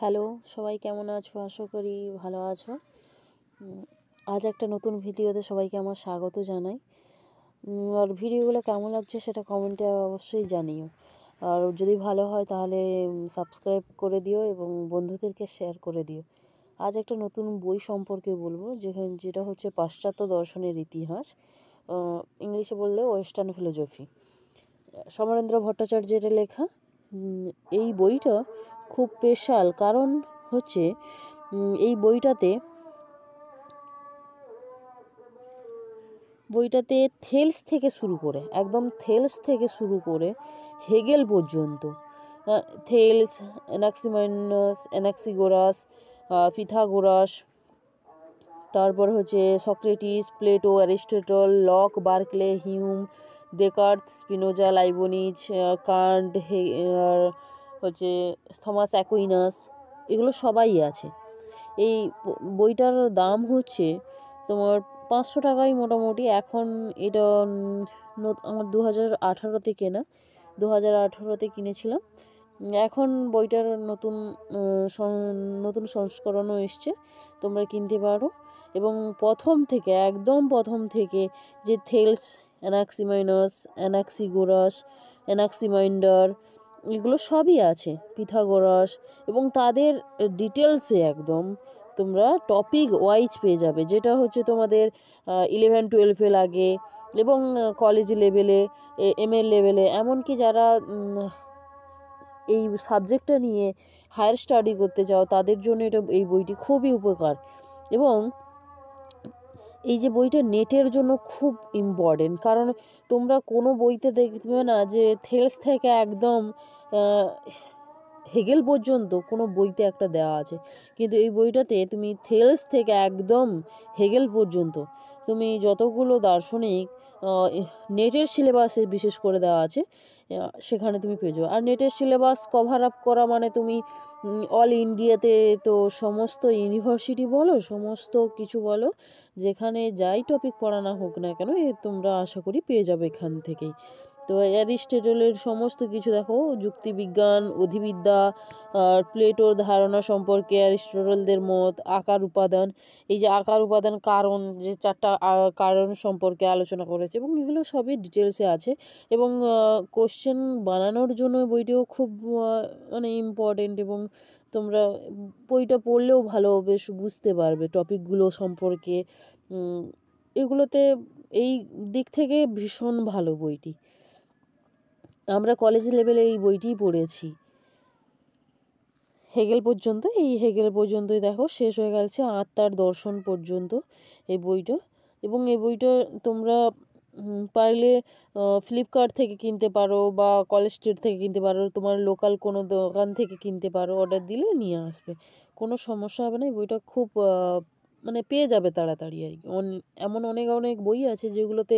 Hello, সবাই কেমন আছো? আশা করি ভালো আছো। আজ একটা নতুন ভিডিওতে সবাইকে আমার স্বাগত জানাই। আর ভিডিওগুলো কেমন লাগছে সেটা কমেন্টে অবশ্যই জানিও। আর যদি ভালো হয় তাহলে সাবস্ক্রাইব করে দিও এবং বন্ধুদেরকে শেয়ার করে দিও। আজ একটা নতুন বই সম্পর্কে বলবো যেটা হচ্ছে পাশ্চাত্য দর্শনের ইতিহাস, ইংলিশে বললে ওয়েস্টার্ন ফিলোসফি। সমরেন্দ্র ভট্টাচার্যের লেখা। এই বইটা খুব স্পেশাল, কারণ হচ্ছে এই বইটাতে থেলস থেকে শুরু করে হেগেল পর্যন্ত, থেলস, অ্যানাক্সিমাইনাস, অ্যানাক্সিগোরাস, পিথাগোরাস, তারপর হচ্ছে Socrates, Plato, Aristotle, Locke, Berkeley, Hume, Descartes, Spinoza, Leibniz, Kant, হচ্ছে থমাস অ্যাকুইনাস, এগুলো সবাই আছে। এই বইটার দাম হচ্ছে তোমার 500 টাকাই মোটামুটি। এখন এটা আমার 2018-তে কেনা, 2018-তে কিনেছিলাম। এখন বইটার নতুন সংস্করণও এসছে, তোমরা কিনতে পারো। এবং একদম প্রথম থেকে যে থেলস, অ্যানাক্সিমাইনাস, অ্যানাক্সিগোরাস, অ্যানাক্সিমাইন্ডার, এগুলো সবই আছে, পিথাগোরাস, এবং তাদের ডিটেলসে একদম তোমরা টপিক ওয়াইজ পেয়ে যাবে, যেটা হচ্ছে তোমাদের 11-12-এ লাগে এবং কলেজ লেভেলে, এমএ লেভেলে, এমনকি যারা এই সাবজেক্টটা নিয়ে হায়ার স্টাডি করতে চাও তাদের জন্য এই বইটি খুবই উপকার। এবং এই যে বইটা নেটের জন্য খুব ইম্পর্টেন্ট, কারণ তোমরা কোনো বইতে দেখবে না যে থেলস থেকে একদম হেগেল পর্যন্ত কোনো বইতে একটা দেওয়া আছে, কিন্তু এই বইটাতে তুমি থেলস থেকে একদম হেগেল পর্যন্ত তুমি যতগুলো দার্শনিক নেটের সিলেবাসে বিশেষ করে দেওয়া আছে সেখানে তুমি পেয়ে যাও। আর নেটের সিলেবাস কভার আপ করা মানে তুমি অল ইন্ডিয়াতে তো সমস্ত ইউনিভার্সিটি বলো, সমস্ত কিছু বলো, যেখানে যাই টপিক পড়ানো হোক না কেন তোমরা আশা করি পেয়ে যাবে এখান থেকেই। তো অ্যারিস্টটলের সমস্ত কিছু দেখো, যুক্তিবিজ্ঞান, অধিবিদ্যা, প্লেটোর ধারণা সম্পর্কে অ্যারিস্টটলদের মত, আকার উপাদান, এই যে আকার উপাদান কারণ, যে 4টা কারণ সম্পর্কে আলোচনা করেছে, এবং এগুলো সবই ডিটেলসে আছে। এবং কোশ্চেন বানানোর জন্য বইটিও খুব মানে ইম্পর্টেন্ট, এবং তোমরা বইটা পড়লেও ভালো বেশ বুঝতে পারবে টপিকগুলো সম্পর্কে। এগুলোতে এই দিক থেকে ভীষণ ভালো বইটি। আমরা কলেজ লেভেলে এই বইটিই পড়েছি হেগেল পর্যন্তই দেখো, শেষ হয়ে গেছে আত্মার দর্শন পর্যন্ত এই বইটা। এবং এই বইটা তোমরা পারলে ফ্লিপকার্ট থেকে কিনতে পারো বা কলেজ স্ট্রিট থেকে কিনতে পারো, তোমার লোকাল কোনো দোকান থেকে কিনতে পারো, অর্ডার দিলে নিয়ে আসবে, কোনো সমস্যা হবে না। এই বইটা খুব মানে পেয়ে যাবে তাড়াতাড়ি আর কি। এমন অনেক অনেক বই আছে যেগুলোতে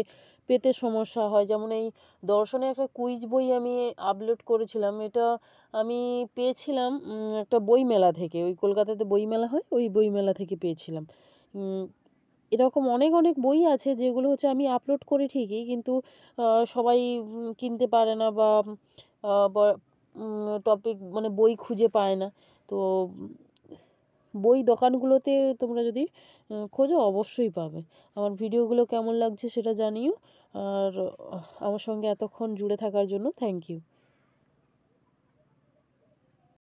পেতে সমস্যা হয়, যেমন এই দর্শনের একটা কুইজ বই আমি আপলোড করেছিলাম, এটা আমি পেয়েছিলাম একটা বইমেলা থেকে, ওই কলকাতাতে বইমেলা হয়, ওই বইমেলা থেকে পেয়েছিলাম। এরকম অনেক অনেক বই আছে যেগুলো হচ্ছে আমি আপলোড করি ঠিকই, কিন্তু সবাই কিনতে পারে না বা টপিক মানে বই খুঁজে পায় না। তো বই দোকানগুলোতে তোমরা যদি খোঁজো অবশ্যই পাবে। আমার ভিডিওগুলো কেমন লাগছে সেটা জানিও, আর আমার সঙ্গে এতক্ষণ জুড়ে থাকার জন্য থ্যাংক ইউ।